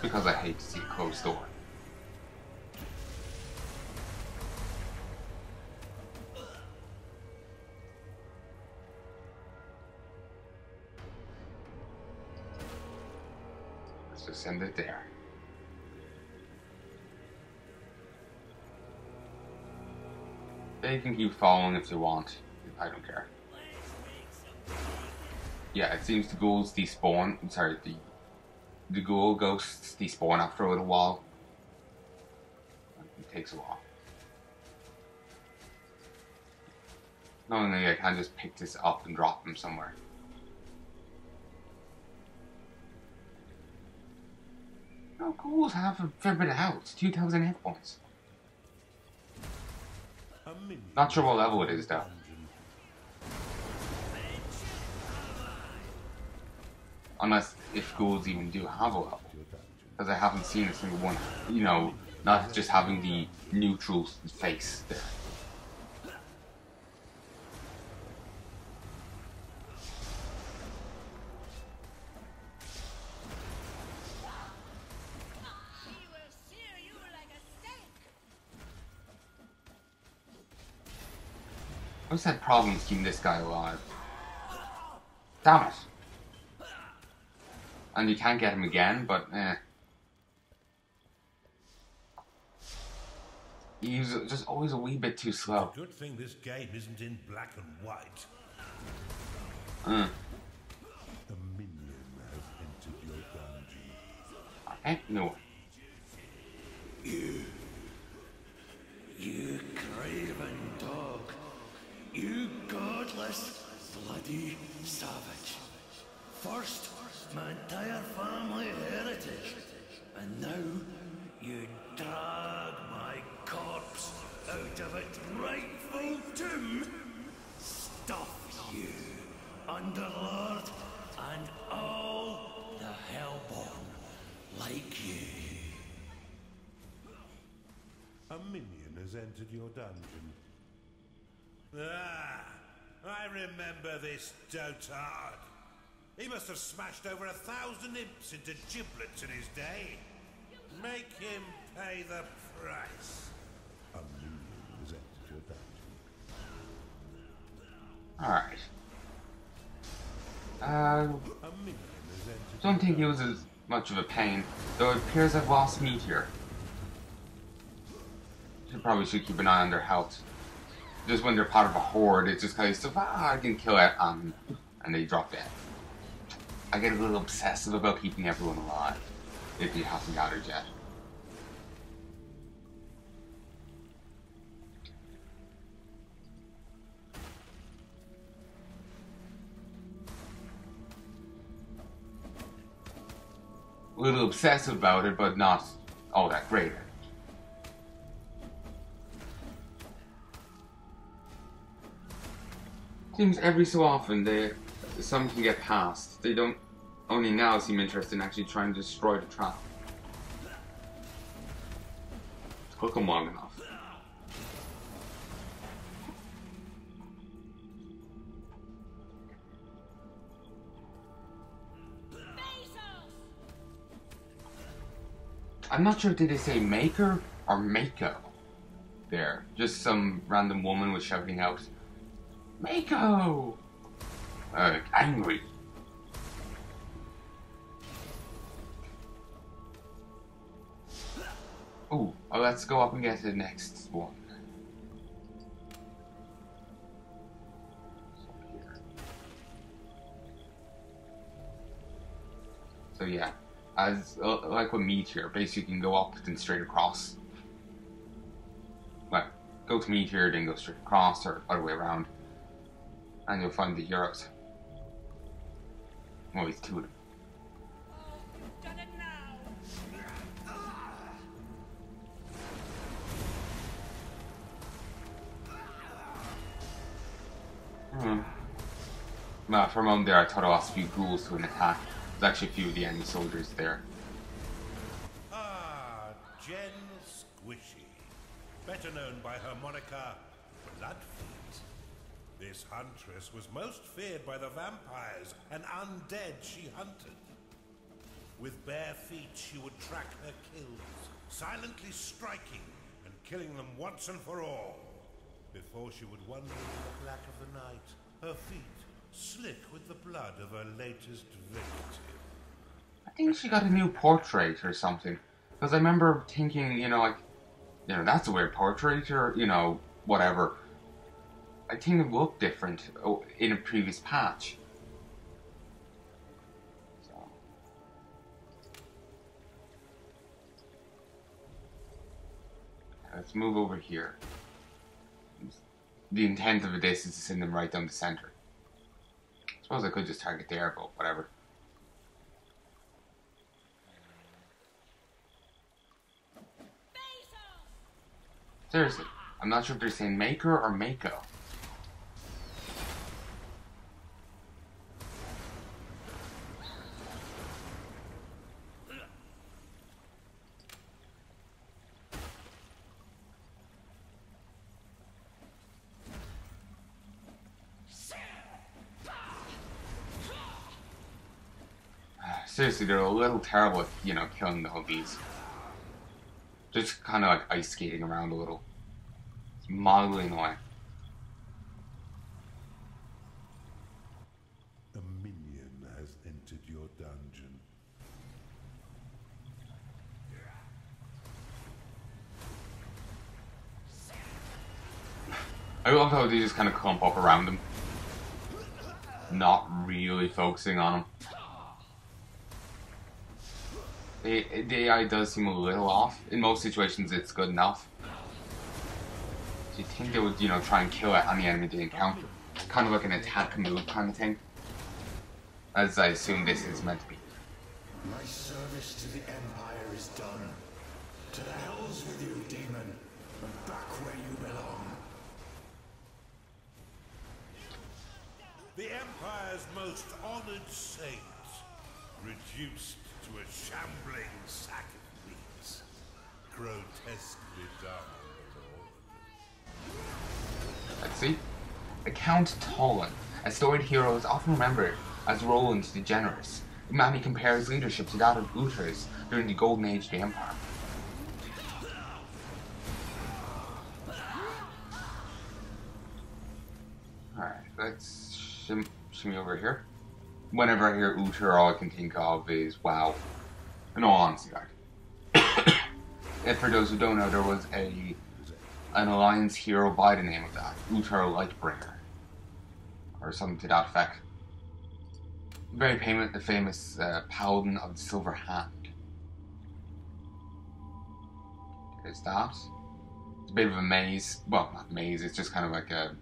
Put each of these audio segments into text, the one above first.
because I hate to see a closed door. Let's just send it there. They can keep following if they want. I don't care. Yeah, it seems the ghouls despawn. Sorry, the ghoul ghosts despawn after a little while. It takes a while. Knowing I can just pick this up and drop them somewhere. No, ghouls have a fair bit of health. 2,000 hit points. Not sure what level it is though. Unless if ghouls even do have a level. Because I haven't seen a single one. You know, not just having the neutral face there. I always had problems keeping this guy alive. Damn it. And you can't get him again, but he's just always a wee bit too slow. It's a good thing this game isn't in black and white. A minion has entered your dungeon. Okay, no. You craven dog. You godless, bloody savage. First, my entire family heritage. And now, you drag my corpse out of its rightful tomb. Stuff you, Underlord, and all the Hellborn like you. A minion has entered your dungeon. Ah, I remember this dotard. He must have smashed over 1,000 imps into giblets in his day. Make him pay the price. A minion has entered your dungeon. Alright. A minion has entered. Don't think he was as much of a pain, though it appears I've lost Meteor. Should keep an eye on their health. Just when they're part of a horde, it's just kind of stuff, I can kill it, and they drop dead. I get a little obsessive about keeping everyone alive, if you haven't gathered yet. A little obsessive about it, but not all that great. Seems every so often some can get past. They don't only now seem interested in actually trying to destroy the trap. Took them long enough. I'm not sure, did they say Maker or Mako? There, just some random woman was shouting out, Mako! Angry. Ooh, oh, let's go up and get the next one. So yeah, as like with Meteor, basically you can go up and straight across. Like, go to Meteor, then go straight across, or other way around. And you'll find the heroes. Well, it's two of them. Done it now. Well, for a moment there I thought I lost a few ghouls to an attack. There's actually a few of the enemy soldiers there. Ah, Jen Squishy. Better known by her moniker, Bloodfeet. This huntress was most feared by the vampires and undead she hunted. With bare feet, she would track her kills, silently striking and killing them once and for all. Before she would wander into the black of the night, her feet slick with the blood of her latest victim. I think she got a new portrait or something. Because I remember thinking, that's a weird portrait, or, whatever. I think it looked different in a previous patch. So. Let's move over here. The intent of this is to send them right down the center. I suppose I could just target there, but whatever. Seriously, I'm not sure if they're saying Maker or Mako. Seriously, they're a little terrible at, killing the hubbies. Just kind of like ice skating around a little. It's mildly annoying. A minion has entered your dungeon. I love how they just kind of clump up around them. Not really focusing on them. The AI does seem a little off. In most situations, it's good enough. So you think they would, try and kill any enemy they encounter. Kind of like an attack move kind of thing. As I assume this is meant to be. My service to the Empire is done. To the hells with you, demon. And back where you belong. The Empire's most honored saint, reduced to a shambling sack of meat, grotesquely done, my lord. Let's see. The Count Tolan, a storied hero, is often remembered as Roland the Generous. Many compares leadership to that of Uther's during the Golden Age of the Empire. Alright, let's shimmy over here. Whenever I hear Uther, all I can think of is WoW. In all honesty, like. And for those who don't know, there was an Alliance hero by the name of that, Uther Lightbringer. Or something to that effect. Very famous Paladin of the Silver Hand. There's that. It's a bit of a maze. Well, not maze, it's just kind of like a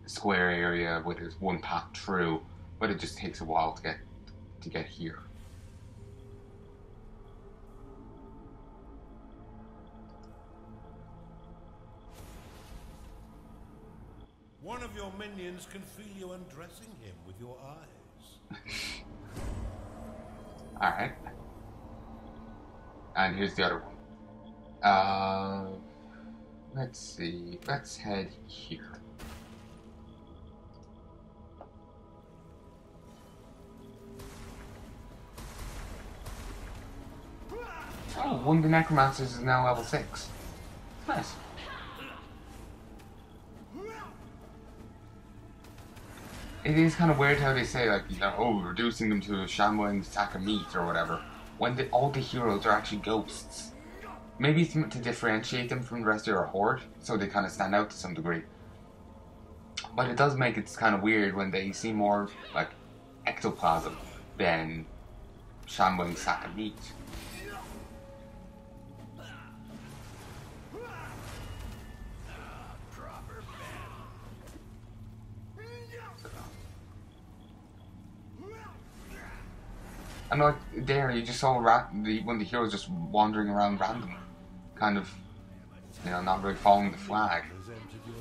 square area with this one path through, but it just takes a while to get here. One of your minions can feel you undressing him with your eyes. Alright. And here's the other one. Let's see. Let's head here. Oh, one of the Necromancers is now level 6. Nice. It is kind of weird how they say, like, reducing them to a shambling sack of meat or whatever, when all the heroes are actually ghosts. Maybe it's to differentiate them from the rest of their horde, so they kind of stand out to some degree. But it does make it kind of weird when they seem more like ectoplasm than shambling sack of meat. And like there, you just saw one of the heroes just wandering around randomly, kind of, not really following the flag.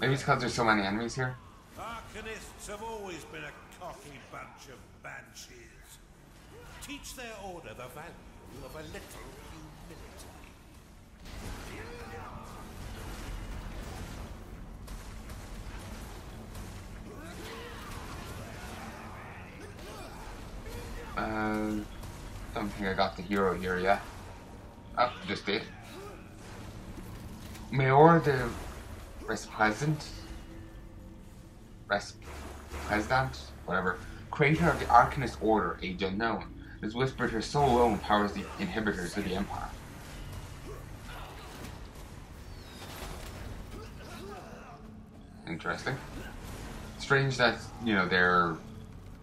Maybe it's because there's so many enemies here. Arcanists have always been a cocky bunch of banshees. Teach their order the value of a little humility. Don't think I got the hero here yet. Oh, just did. Mayor the President, whatever, creator of the Arcanist Order, Age Unknown, has whispered her soul alone powers the inhibitors of the Empire. Interesting. Strange that, you know,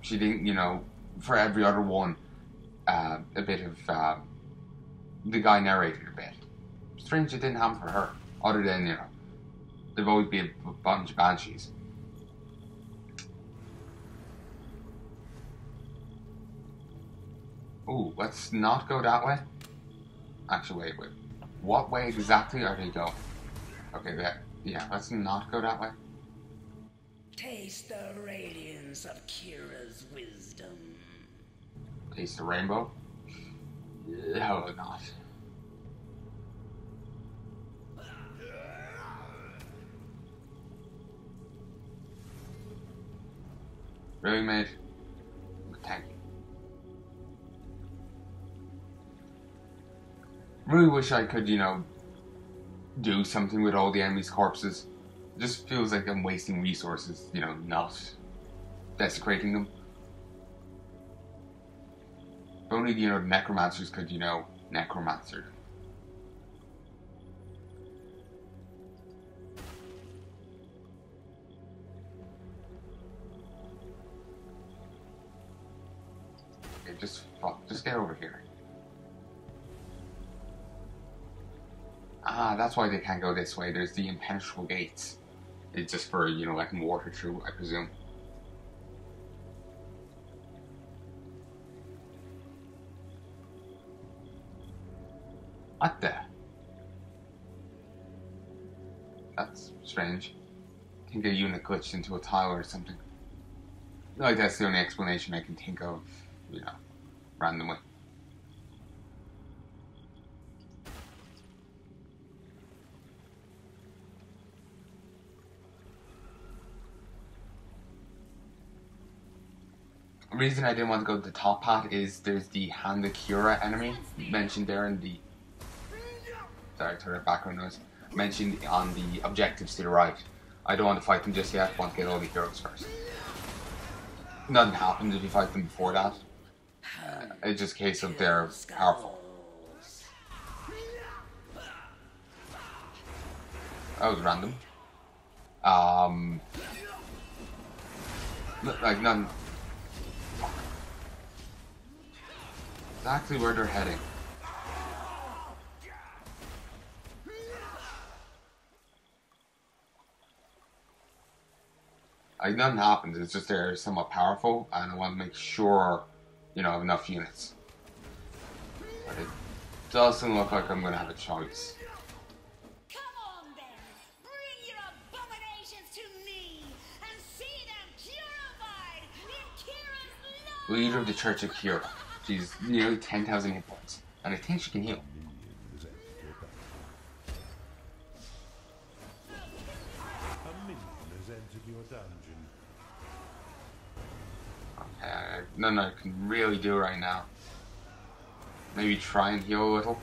she didn't, you know, for every other one, a bit of, the guy narrated a bit. Strange it didn't happen for her, other than, you know, there've always been a bunch of banshees. Ooh, let's not go that way. Actually, wait. What way exactly are they going? Okay, yeah, let's not go that way. Taste the radiance of Kira's wisdom. Taste the rainbow? Hell not. Really, mate? Thank you. Really wish I could, you know, do something with all the enemies' corpses. It just feels like I'm wasting resources, you know, not desecrating them. If only, you know, necromancers could, you know, necromancer. Okay, just get over here. Ah, that's why they can't go this way. There's the impenetrable gates. It's just for, you know, letting water through, I presume. What the? That's strange. I think a unit glitched into a tile or something. Like, that's the only explanation I can think of, you know, randomly. The reason I didn't want to go to the top path is there's the Hand of Kira enemy mentioned there in the... Sorry, to the background noise. Mentioned on the objectives to the right. I don't want to fight them just yet, I want to get all the heroes first. Nothing happens if you fight them before that. It's just a case of they're powerful. That was random. Like, none... Exactly where they're heading. Like, nothing happens, it's just they're somewhat powerful, and I want to make sure, you know, I have enough units. But it doesn't look like I'm going to have a choice. Come on then, bring your abominations to me and see them purified in Kira's love. Leader of the Church of Kira. She's nearly 10,000 hit points, and I think she can heal. A minion has entered your dungeon. Okay, nothing I can really do right now. Maybe try and heal a little.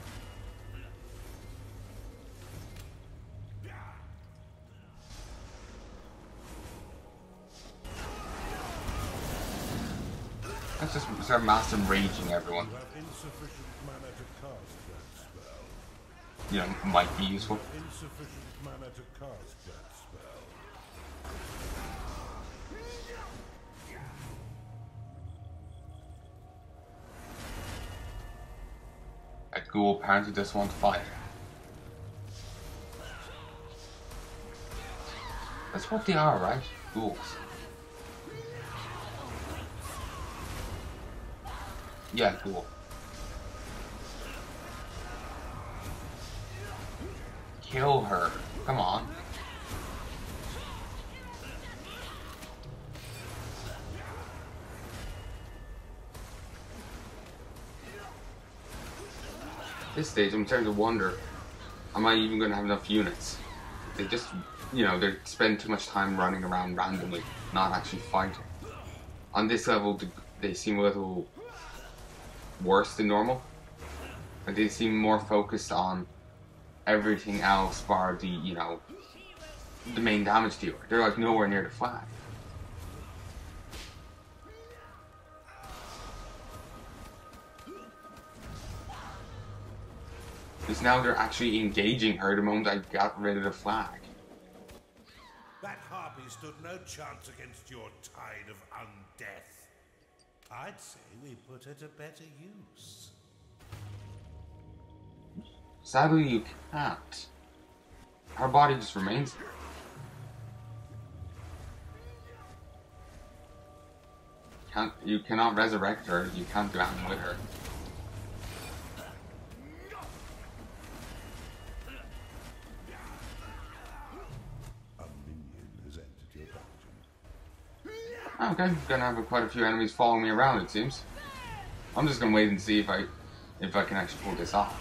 Let's just start mass enraging everyone. You have insufficient mana to cast that spell. You know, might be useful. Insufficient mana to cast that spell. That ghoul apparently just wants to fight. That's what they are, right? Ghouls. Yeah, ghoul. Kill her. Come on. This stage, I'm starting to wonder, am I even going to have enough units? They just, you know, they spend too much time running around randomly, not actually fighting. On this level, they seem a little worse than normal. But they seem more focused on everything else bar the, the main damage dealer. They're like nowhere near the flag. Because now they're actually engaging her the moment I got rid of the flag. That harpy stood no chance against your tide of undeath. I'd say we put her to better use. Sadly, you can't. Her body just remains there. You cannot resurrect her. You can't do anything with her. A minion has entered your dungeon. Okay, I'm gonna have quite a few enemies following me around, it seems. I'm just gonna wait and see if I can actually pull this off.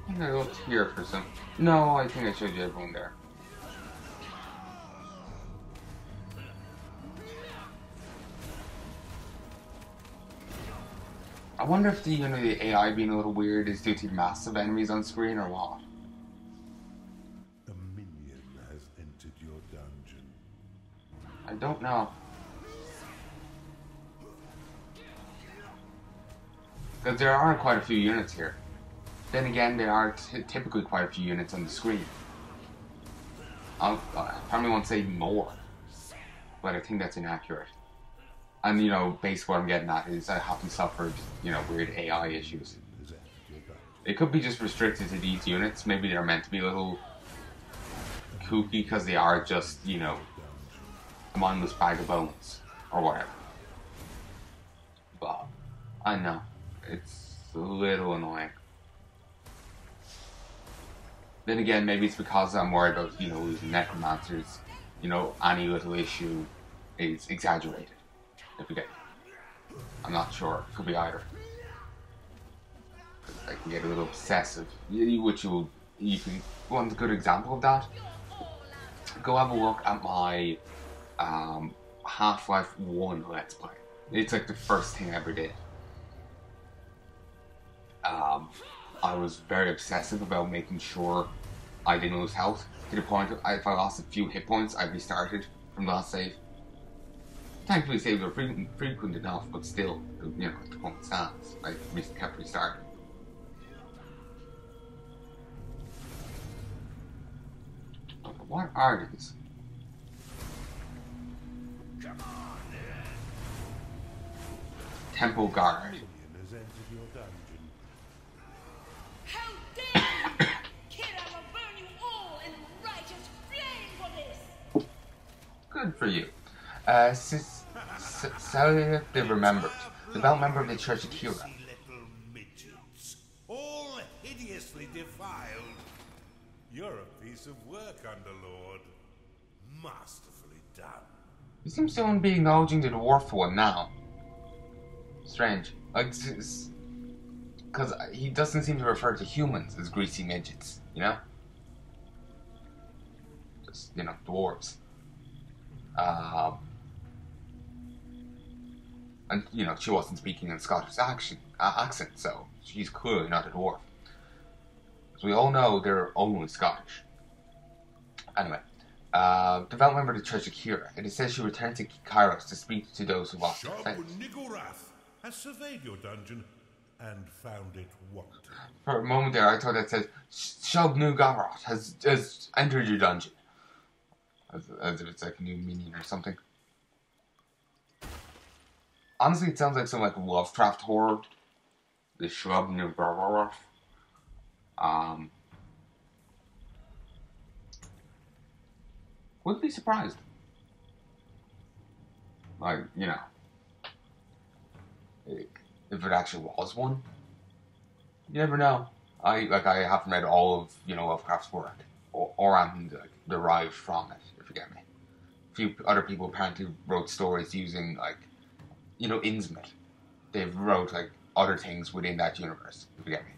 I think I looked here for some. No, I think I showed you everyone there. I wonder if the the AI being a little weird is due to massive enemies on screen or what. A minion has entered your dungeon. I don't know. Because there are quite a few units here. Then again, there are typically quite a few units on the screen. I probably won't say more, but I think that's inaccurate. And basically what I'm getting at is I haven't suffered, weird AI issues. It could be just restricted to these units. Maybe they're meant to be a little kooky because they are just, a mindless bag of bones or whatever. But I know it's a little annoying. Then again, maybe it's because I'm worried about, losing necromancers. Any little issue is exaggerated. If you get me. I'm not sure. Could be either. I can get a little obsessive. Which you can want a good example of that? Go have a look at my Half-Life 1 Let's Play. It's like the first thing I ever did. I was very obsessive about making sure I didn't lose health, to the point of if I lost a few hit points, I restarted from the last save. Thankfully, saves were frequent enough, but still, the point stands. I kept restarting. What are these? Temple Guard. How dare you! Kid, I will burn you all in righteous flame for this! Good for you. Cellular the Remembered. Devout member of the Church of Kira. Little midgets, all hideously defiled. You're a piece of work, Underlord. Masterfully done. He seems to only be acknowledging the dwarf one now. Strange. Because he doesn't seem to refer to humans as greasy midgets, Just, dwarves. And, she wasn't speaking in Scottish accent, so she's clearly not a dwarf. As we all know, they're only Scottish. Anyway, devout member of the Church of Kira. It is said she returned to Kairos to speak to those who lost their faith. Niggelrath has surveyed your dungeon and found it wanting. For a moment there, I thought that said, Shub Nugaroth has entered your dungeon. As if it's like a new minion or something. Honestly, it sounds like some Lovecraft horror. The Shub Nugaroth. Wouldn't be surprised. If it actually was one. You never know. I haven't read all of, Lovecraft's work. Or I'm derived from it, if you get me. A few other people apparently wrote stories using, Innsmouth. They've wrote, other things within that universe, if you get me.